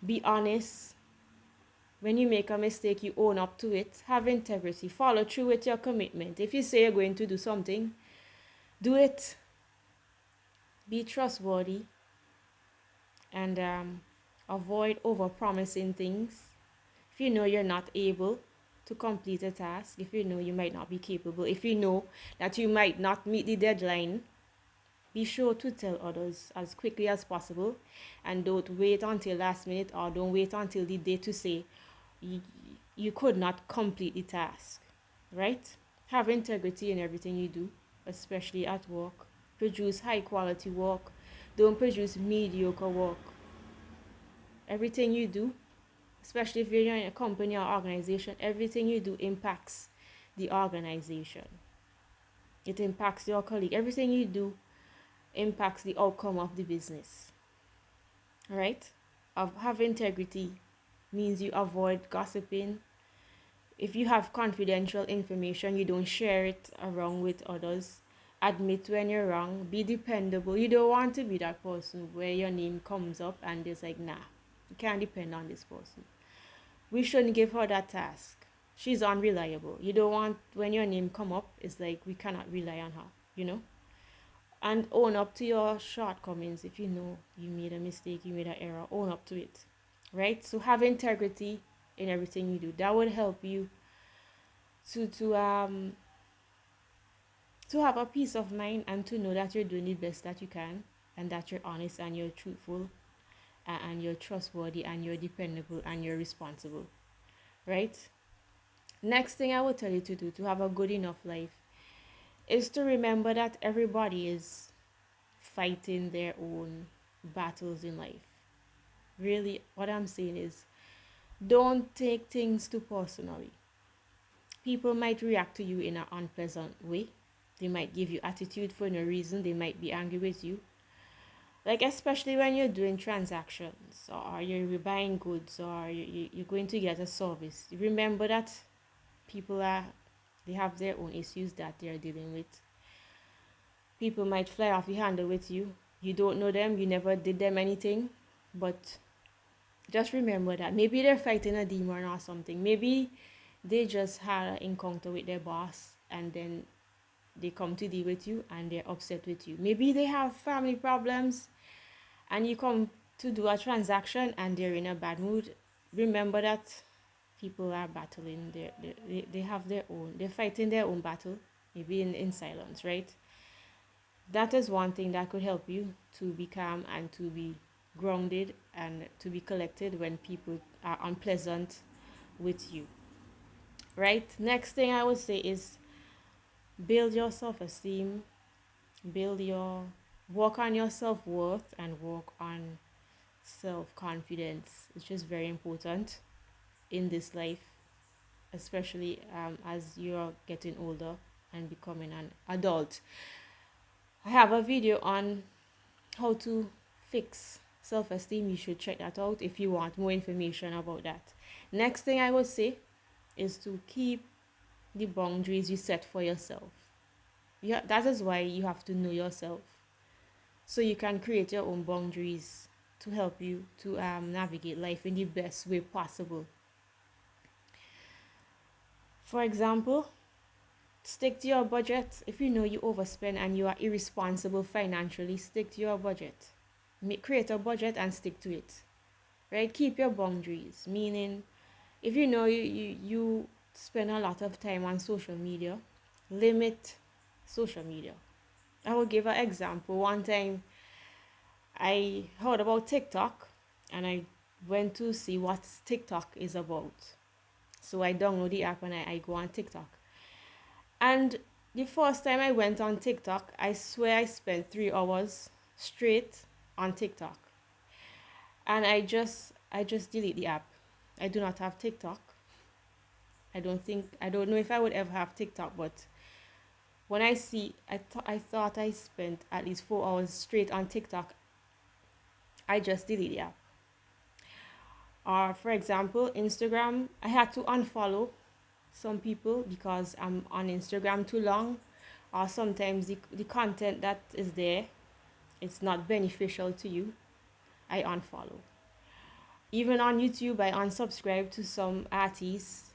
Be honest. When you make a mistake, you own up to it. Have integrity. Follow through with your commitment. If you say you're going to do something, do it. Be trustworthy and avoid over promising things. If you know you're not able to complete a task, if you know you might not be capable, if you know that you might not meet the deadline, be sure to tell others as quickly as possible, and don't wait until last minute, or don't wait until the day to say you, you could not complete the task, right? Have integrity in everything you do, especially at work. Produce high quality work. Don't produce mediocre work. Everything you do, especially if you're in a company or organization, everything you do impacts the organization. It impacts your colleague. Everything you do impacts the outcome of the business. Right? Have integrity means you avoid gossiping. If you have confidential information, you don't share it around with others. Admit when you're wrong. Be dependable. You don't want to be that person where your name comes up and it's like, nah, you can't depend on this person. We shouldn't give her that task. She's unreliable. You don't want when your name come up, it's like we cannot rely on her, you know? And own up to your shortcomings. If you know you made a mistake, you made an error, own up to it. Right? So have integrity in everything you do. That would help you to to um to have a peace of mind and to know that you're doing the best that you can, and that you're honest and you're truthful and you're trustworthy and you're dependable and you're responsible. Right? Next thing I would tell you to do to have a good enough life is to remember that everybody is fighting their own battles in life. Really, what I'm saying is don't take things too personally. People might react to you in an unpleasant way. They might give you attitude for no reason. They might be angry with you. Like, especially when you're doing transactions or you're buying goods or you're going to get a service. Remember that people they have their own issues that they're dealing with. People might fly off the handle with you. You don't know them. You never did them anything. But just remember that maybe they're fighting a demon or something. Maybe they just had an encounter with their boss and then they come to deal with you and they're upset with you. Maybe they have family problems and you come to do a transaction and they're in a bad mood. Remember that people are battling they have their own, they're fighting their own battle, maybe in silence, right? That is one thing that could help you to be calm and to be grounded and to be collected when people are unpleasant with you, right? Next thing I would say is build your self-esteem, build your work on your self-worth and work on self-confidence. It's just very important in this life, especially as you're getting older and becoming an adult. I have a video on how to fix self-esteem. You should check that out if you want more information about that. Next thing I would say is to keep the boundaries you set for yourself. Yeah, that is why you have to know yourself, so you can create your own boundaries to help you to navigate life in the best way possible. For example, stick to your budget. If you know you overspend and you are irresponsible financially, stick to your budget. Create a budget and stick to it. Right? Keep your boundaries. Meaning, if you know you spend a lot of time on social media, limit social media. I will give an example. One time I heard about TikTok and I went to see what TikTok is about. So I download the app and I go on TikTok. And the first time I went on TikTok, I swear I spent 3 hours straight on TikTok. And I just delete the app. I do not have TikTok. I don't know if I would ever have TikTok, but when I thought I spent at least 4 hours straight on TikTok, I just delete the app. Or for example, Instagram, I had to unfollow some people because I'm on Instagram too long, or sometimes the content that is there, it's not beneficial to you. I unfollow. Even on YouTube, I unsubscribe to some artists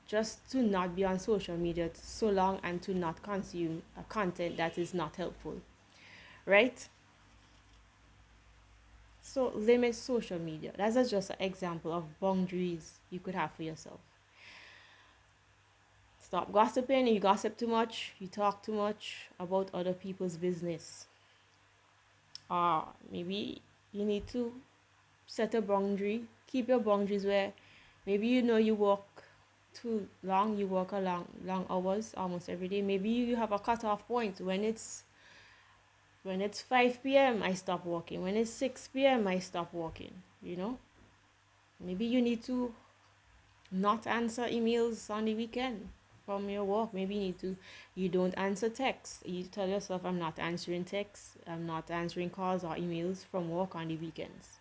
just to not be on social media so long and to not consume a content that is not helpful, right? So limit social media. That's just an example of boundaries you could have for yourself. Stop gossiping. You gossip too much, you talk too much about other people's business. Or maybe you need to set a boundary. Keep your boundaries where maybe you know you work too long, you work a long hours almost every day. Maybe you have a cutoff point. When it's 5 p.m. I stop working. When it's 6 p.m. I stop working, you know? Maybe you need to not answer emails on the weekend from your work. Maybe you don't answer texts. You tell yourself, I'm not answering texts, I'm not answering calls or emails from work on the weekends.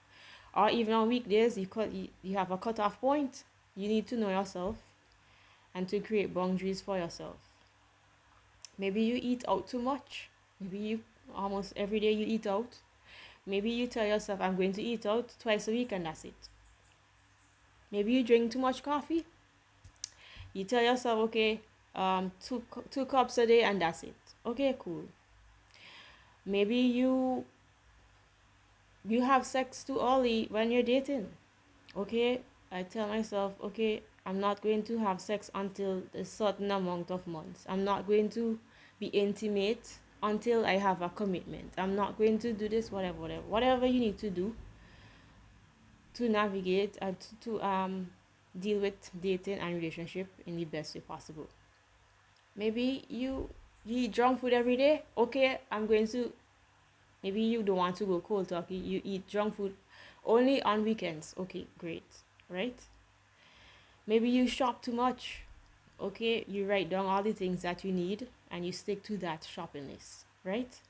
Or even on weekdays, you have a cutoff point. You need to know yourself and to create boundaries for yourself. Maybe you eat out too much. Maybe you almost every day you eat out. Maybe you tell yourself, I'm going to eat out twice a week and that's it. Maybe you drink too much coffee. You tell yourself, okay, two cups a day and that's it. Okay, cool. Maybe you have sex too early when you're dating. Okay, I tell myself, okay, I'm not going to have sex until a certain amount of months. I'm not going to be intimate until I have a commitment. I'm not going to do this, whatever you need to do to navigate and to deal with dating and relationship in the best way possible. Maybe you eat junk food every day. Okay, I'm going to. Maybe you don't want to go cold turkey. You eat junk food only on weekends. Okay, great, right? Maybe you shop too much. Okay, you write down all the things that you need and you stick to that shopping list, right?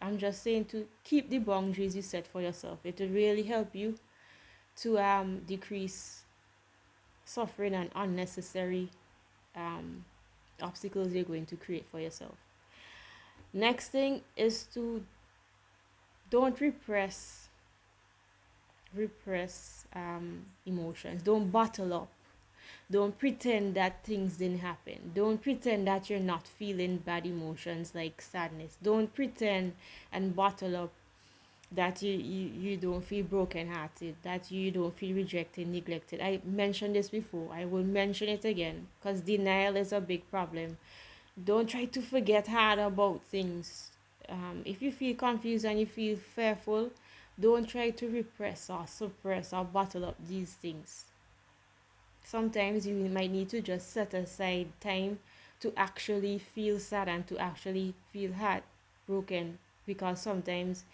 I'm just saying to keep the boundaries you set for yourself. It will really help you to decrease suffering and unnecessary um, obstacles you're going to create for yourself. Next thing is to don't repress emotions. Don't bottle up. Don't pretend that things didn't happen. Don't pretend that you're not feeling bad emotions like sadness. Don't pretend and bottle up that you don't feel brokenhearted, that you don't feel rejected, neglected. I mentioned this before. I will mention it again because denial is a big problem. Don't try to forget hard about things. If you feel confused and you feel fearful, don't try to repress or suppress or bottle up these things. Sometimes you might need to just set aside time to actually feel sad and to actually feel heartbroken, because sometimes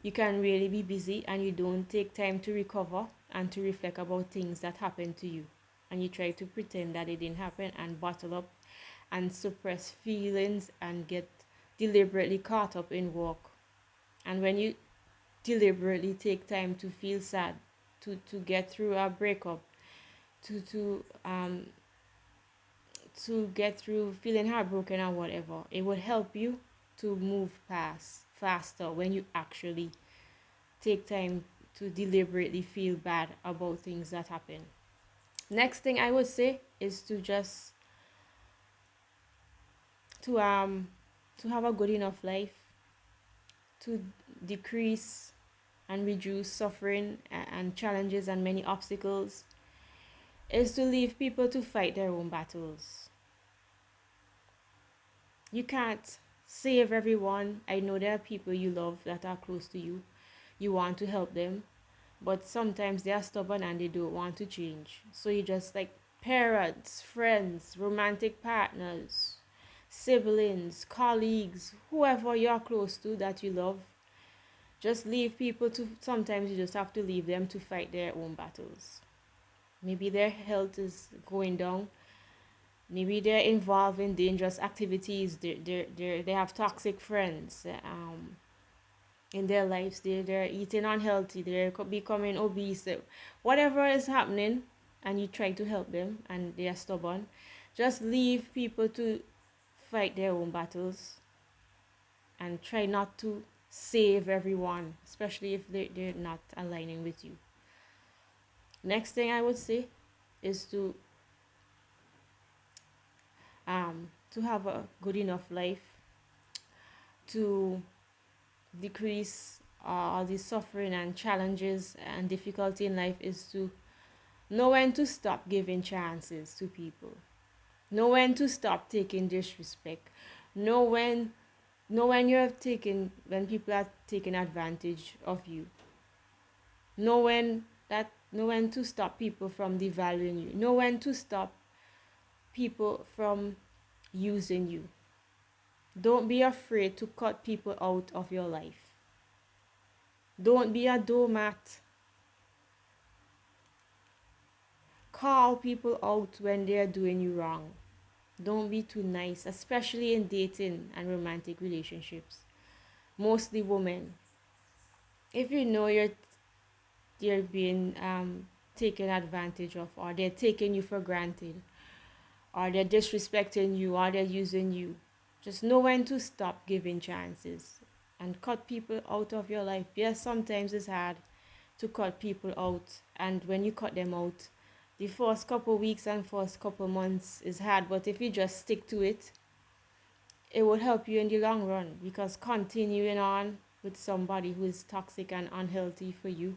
you can really be busy and you don't take time to recover and to reflect about things that happened to you. And you try to pretend that it didn't happen and bottle up and suppress feelings and get deliberately caught up in work. And when you deliberately take time to feel sad, to get through a breakup, to to um to get through feeling heartbroken or whatever, it will help you to move past faster when you actually take time to deliberately feel bad about things that happen. Next thing I would say is to just to um to have a good enough life, to decrease and reduce suffering and challenges and many obstacles, is to leave people to fight their own battles. You can't save everyone. I know there are people you love that are close to you. You want to help them, but sometimes they are stubborn and they don't want to change. So you just like parents, friends, romantic partners, siblings, colleagues, whoever you're close to that you love, just leave people to, sometimes you just have to leave them to fight their own battles. Maybe their health is going down. Maybe they're involved in dangerous activities. They have toxic friends in their lives. They're eating unhealthy. They're becoming obese. Whatever is happening, and you try to help them and they are stubborn, just leave people to fight their own battles and try not to save everyone, especially if they're not aligning with you. Next thing I would say is to have a good enough life, to decrease all the suffering and challenges and difficulty in life, is to know when to stop giving chances to people. Know when to stop taking disrespect. Know when when people are taking advantage of you. Know when to stop people from devaluing you. Know when to stop people from using you. Don't be afraid to cut people out of your life. Don't be a doormat. Call people out when they're doing you wrong. Don't be too nice, especially in dating and romantic relationships. Mostly women. If you know you're being taken advantage of, or they're taking you for granted, or they're disrespecting you, or they're using you, just know when to stop giving chances and cut people out of your life. Yes, sometimes it's hard to cut people out, and when you cut them out, the first couple weeks and first couple months is hard, but if you just stick to it, it will help you in the long run, because continuing on with somebody who is toxic and unhealthy for you,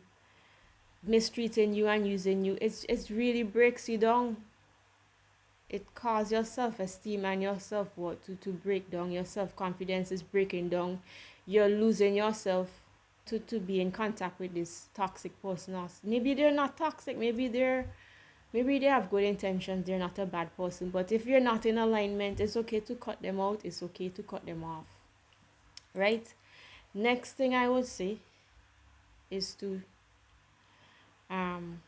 mistreating you and using you, it really breaks you down. It causes your self-esteem and your self-worth to break down. Your self-confidence is breaking down. You're losing yourself to be in contact with this toxic person. Maybe they're not toxic, maybe they have good intentions, they're not a bad person, but if you're not in alignment, it's okay to cut them out, it's okay to cut them off, right? Next thing I would say is to um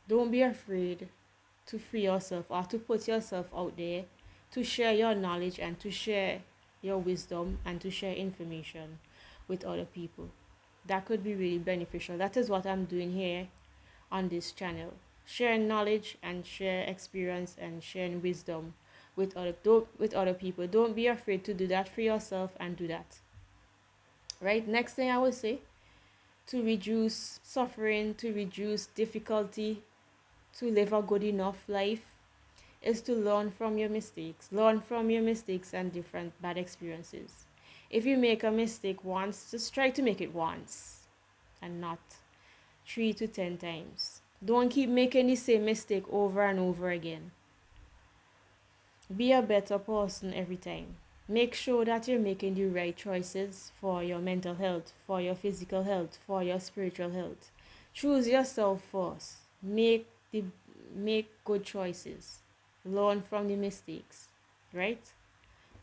don't be afraid to free yourself or to put yourself out there, to share your knowledge and to share your wisdom and to share information with other people. That could be really beneficial. That is what I'm doing here on this channel. Sharing knowledge and share experience and sharing wisdom with other people. Don't be afraid to do that for yourself and do that. Right? Next thing I would say, to reduce suffering, to reduce difficulty, to live a good enough life, is to learn from your mistakes. Learn from your mistakes and different bad experiences. If you make a mistake once, just try to make it once and not 3 to 10 times. Don't keep making the same mistake over and over again. Be a better person every time. Make sure that you're making the right choices for your mental health, for your physical health, for your spiritual health. Choose yourself first. Make good choices. Learn from the mistakes, right?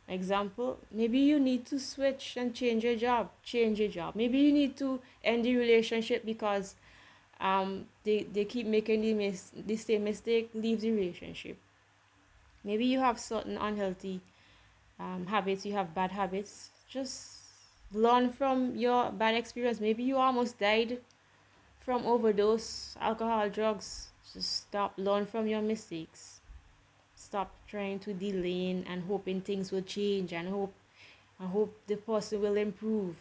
Example, maybe you need to switch and change your job. Change your job. Maybe you need to end the relationship because they keep making the same mistake. Leave the relationship. Maybe you have certain unhealthy habits, you have bad habits. Just learn from your bad experience. Maybe you almost died from overdose, alcohol, drugs. Just stop, learn from your mistakes. Stop trying to delay and hoping things will change and hope the person will improve.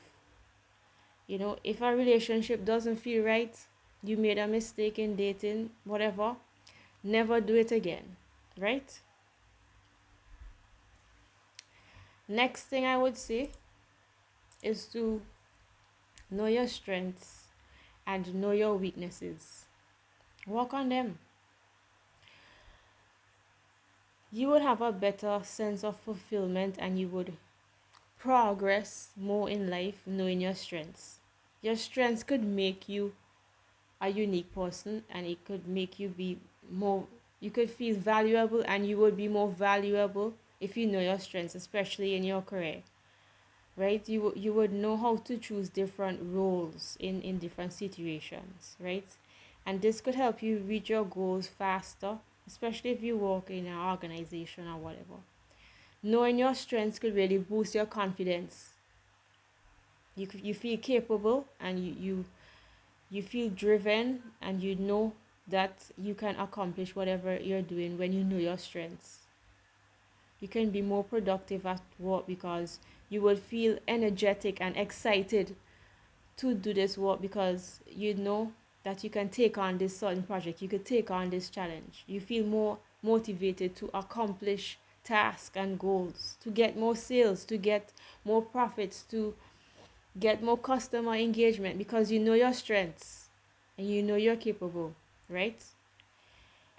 You know, if a relationship doesn't feel right, you made a mistake in dating, whatever, never do it again, right? Next thing I would say is to know your strengths and know your weaknesses. Work on them. You would have a better sense of fulfillment and you would progress more in life knowing your strengths. Your strengths could make you a unique person and it could make you be more, you could feel valuable and you would be more valuable if you know your strengths, especially in your career, right? You would know how to choose different roles in different situations, right? And this could help you reach your goals faster, especially if you work in an organization or whatever. Knowing your strengths could really boost your confidence. You feel capable and you feel driven and you know that you can accomplish whatever you're doing when you know your strengths. You can be more productive at work because you will feel energetic and excited to do this work because you know that you can take on this certain project, you could take on this challenge. You feel more motivated to accomplish tasks and goals, to get more sales, to get more profits, to get more customer engagement because you know your strengths and you know you're capable, right?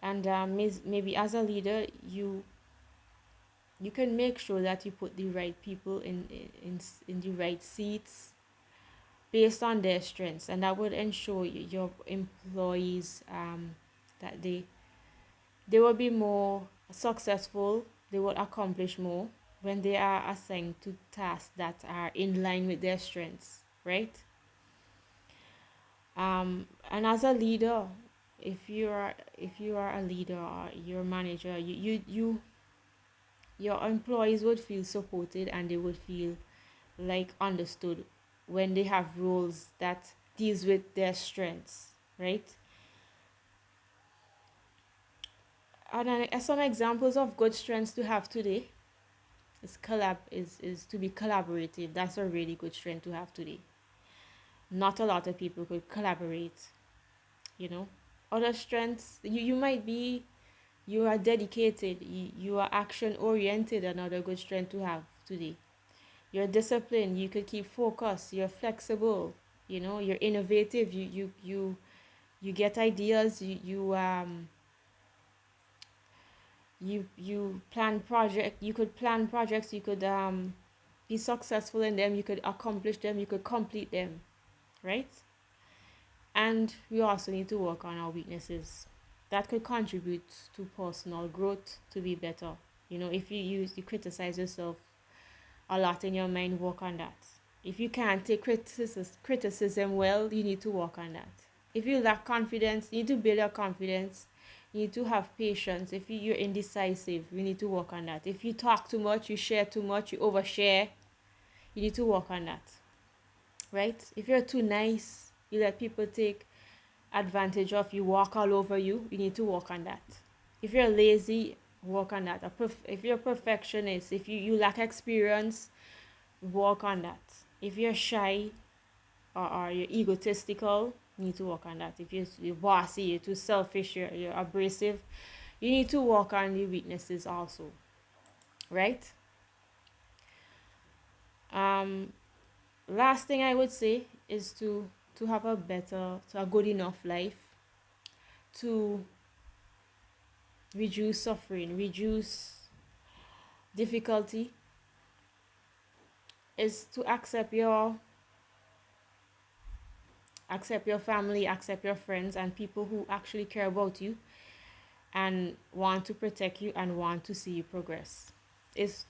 And maybe as a leader, you can make sure that you put the right people in the right seats based on their strengths, and that would ensure your employees that they will be more successful, they will accomplish more when they are assigned to tasks that are in line with their strengths, right? And as a leader, if you are a leader or you're a manager, your employees would feel supported and they would feel like understood when they have roles that deals with their strengths, right? And some examples of good strengths to have today is to be collaborative. That's a really good strength to have today. Not a lot of people could collaborate, you know. Other strengths, you might be, you are dedicated, you are action oriented, another good strength to have today. You're disciplined, you could keep focus, you're flexible, you know, you're innovative, you get ideas, you plan project, you could plan projects, you could be successful in them, you could accomplish them, you could complete them, right? And we also need to work on our weaknesses. That could contribute to personal growth to be better. You know, if you criticize yourself a lot in your mind, work on that. If you can't take criticism well, you need to work on that. If you lack confidence, you need to build your confidence. You need to have patience. If you're indecisive, you need to work on that. If you talk too much, you share too much, you overshare, you need to work on that. Right? If you're too nice, you let people take advantage of you, walk all over you, you need to work on that. If you're lazy, work on that. If you're a perfectionist, if you lack experience, work on that. If you're shy, or you're egotistical, you need to work on that. If you're bossy, you're too selfish, you're abrasive, you need to work on the weaknesses also, right? um Last thing I would say is to have a good enough life, to reduce suffering, reduce difficulty, is to accept your family, accept your friends and people who actually care about you and want to protect you and want to see you progress. Is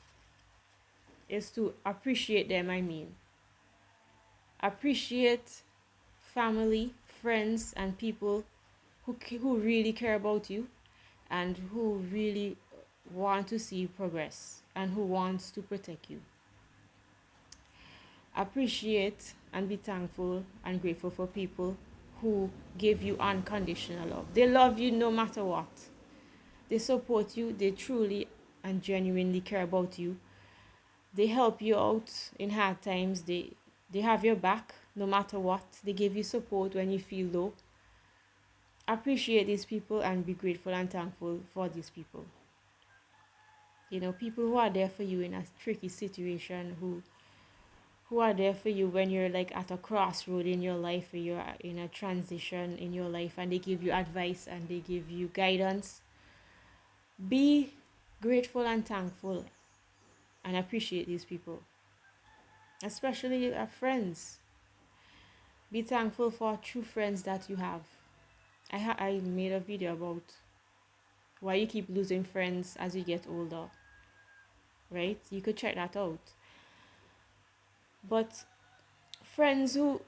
is to appreciate them. I mean, appreciate family, friends and people who really care about you and who really want to see you progress and who wants to protect you. Appreciate and be thankful and grateful for people who give you unconditional love. They love you no matter what. They support you. They truly and genuinely care about you. They help you out in hard times. They have your back no matter what. They give you support when you feel low. Appreciate these people and be grateful and thankful for these people. You know, people who are there for you in a tricky situation, who are there for you when you're like at a crossroad in your life, or you're in a transition in your life, and they give you advice and they give you guidance. Be grateful and thankful and appreciate these people, especially friends. Be thankful for true friends that you have. I made a video about why you keep losing friends as you get older, right? You could check that out. But friends who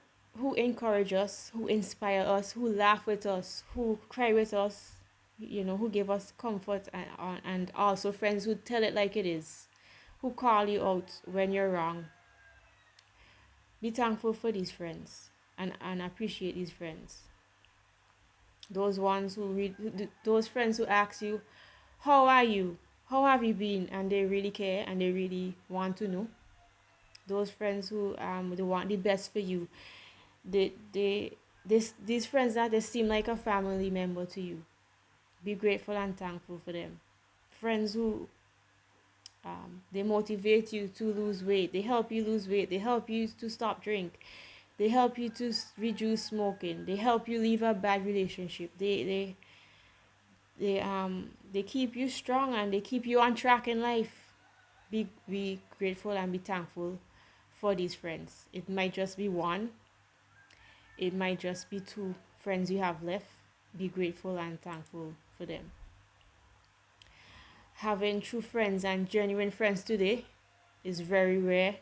encourage us, who inspire us, who laugh with us, who cry with us, you know, who give us comfort, and also friends who tell it like it is, who call you out when you're wrong. Be thankful for these friends and appreciate these friends. Those ones who read, those friends who ask you, how are you? How have you been? And they really care and they really want to know. Those friends who they want the best for you. These friends that they seem like a family member to you. Be grateful and thankful for them. Friends who they motivate you to lose weight. They help you lose weight. They help you to stop drink. They help you to reduce smoking. They help you leave a bad relationship. They keep you strong and they keep you on track in life. Be grateful and be thankful for these friends. It might just be one. It might just be two friends you have left. Be grateful and thankful for them. Having true friends and genuine friends today is very rare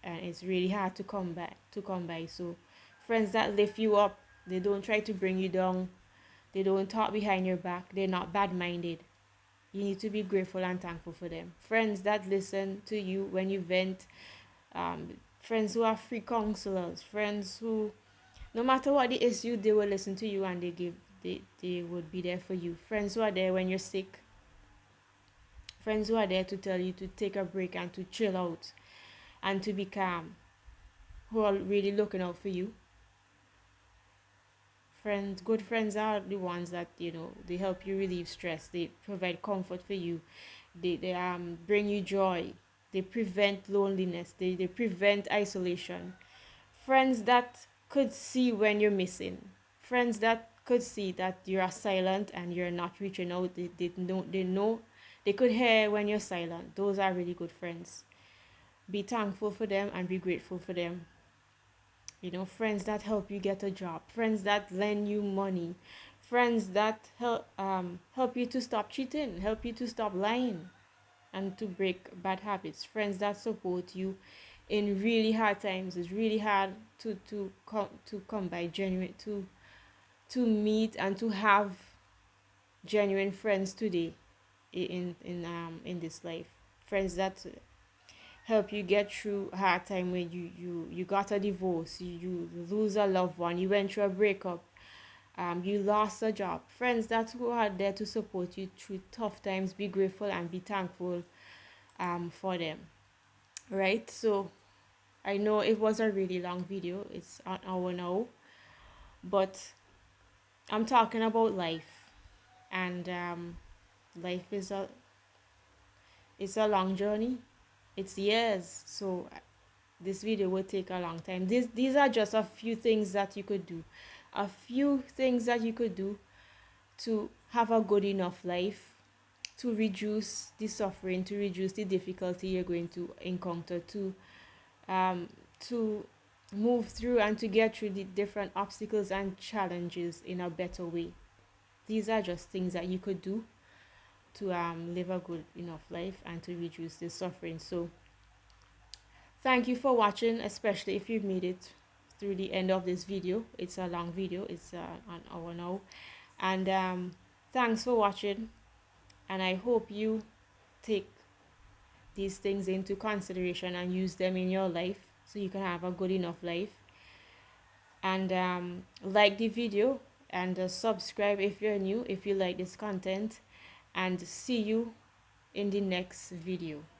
and it's really hard to come by. So friends that lift you up, they don't try to bring you down, they don't talk behind your back, they're not bad-minded. You need to be grateful and thankful for them. Friends that listen to you when you vent, friends who are free counselors, friends who, no matter what the issue, they will listen to you and they would be there for you. Friends who are there when you're sick, friends who are there to tell you to take a break and to chill out and to be calm, who are really looking out for you. Good friends are the ones that, you know, they help you relieve stress, they provide comfort for you, they bring you joy, they prevent loneliness, they prevent isolation. Friends that could see when you're missing, friends that could see that you're silent and you're not reaching out. They know they could hear when you're silent. Those are really good friends. Be thankful for them and be grateful for them. You know, friends that help you get a job, friends that lend you money, friends that help you to stop cheating, help you to stop lying and to break bad habits, friends that support you in really hard times. It's really hard to come by genuine to meet and to have genuine friends today in this life. Friends that help you get through a hard time when you got a divorce, you lose a loved one, you went through a breakup, you lost a job. Friends that who are there to support you through tough times. Be grateful and be thankful for them. Right? So I know it was a really long video. It's an hour now. But I'm talking about life. And life is a long journey. It's years. So this video will take a long time. These are just a few things that you could do. A few things that you could do to have a good enough life, to reduce the suffering, to reduce the difficulty you're going to encounter, um, to move through and to get through the different obstacles and challenges in a better way. These are just things that you could do to live a good enough life and to reduce the suffering. So thank you for watching, especially if you've made it through the end of this video. It's a long video. It's an hour now. And thanks for watching. And I hope you take these things into consideration and use them in your life so you can have a good enough life. And like the video and subscribe if you're new, if you like this content. And see you in the next video.